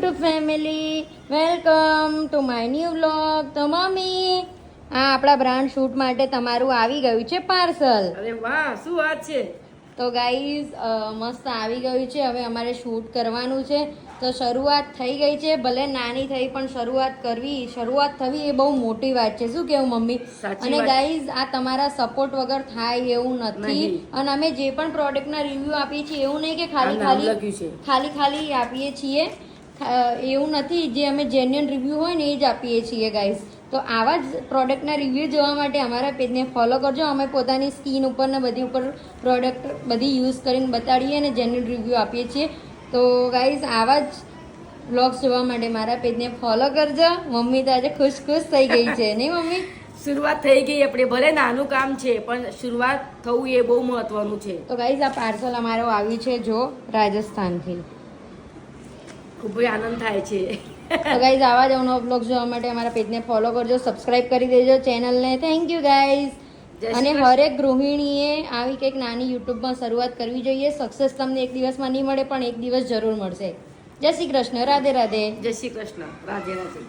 YouTube family, welcome to my new vlog. તો mummy, આ આપણા બ્રાન્ડ શૂટ માટે તમારું આવી ગયું છે પાર્સલ. અરે વાહ, શું વાત છે. તો ગાઈઝ મસ્ત આવી ગયું છે. હવે અમારે શૂટ કરવાનું છે. તો શરૂઆત થઈ ગઈ છે, ભલે નાની થઈ પણ શરૂઆત થવી એ બહુ મોટી વાત છે. શું કેવું મમ્મી? અને ગાઈઝ આ તમારા સપોર્ટ વગર થાય એવું નથી. અને અમે જે પણ પ્રોડક્ટના રિવ્યુ આપીએ છીએ એવું નહીં કે ખાલી આપીએ છીએ, એવું નથી. જે અમે જેન્યુઅન રિવ્યુ હોય ને એ જ આપીએ છીએ ગાઈઝ. તો આવા જ પ્રોડક્ટના રિવ્યુ જોવા માટે અમારા પેજને ફોલો કરજો. અમે પોતાની સ્કિન ઉપર ને બધી ઉપર પ્રોડક્ટ બધી યુઝ કરીને બતાડીએ અને જેન્યુઅન રિવ્યુ આપીએ છીએ. તો ગાઈઝ આવા જ વ્લોગ્સ જોવા માટે મારા પેજને ફોલો કરજો. મમ્મી તો આજે ખુશ થઈ ગઈ છે નહીં મમ્મી? શરૂઆત થઈ ગઈ. આપણે ભલે નાનું કામ છે પણ શરૂઆત થવું એ બહુ મહત્વનું છે. તો ગાઈઝ આ પાર્સલ અમારો આવ્યું છે જો રાજસ્થાનથી. ખૂબ જ આનંદ થાય છે. તો ગાઈઝ આવા જ અવનવા બ્લોગ જોવા માટે અમારા પેજને ફોલો કરજો, સબસ્ક્રાઇબ કરી દેજો ચેનલને. Thank you guys. અને હરેક ગૃહિણીએ આવી કંઈક નાની યુટ્યુબમાં શરૂઆત કરવી જોઈએ. સક્સેસ તમને એક દિવસમાં નહીં મળે પણ એક દિવસ જરૂર મળશે. જય શ્રી કૃષ્ણ. રાધે રાધે. જય શ્રી કૃષ્ણ. રાધે રાધે.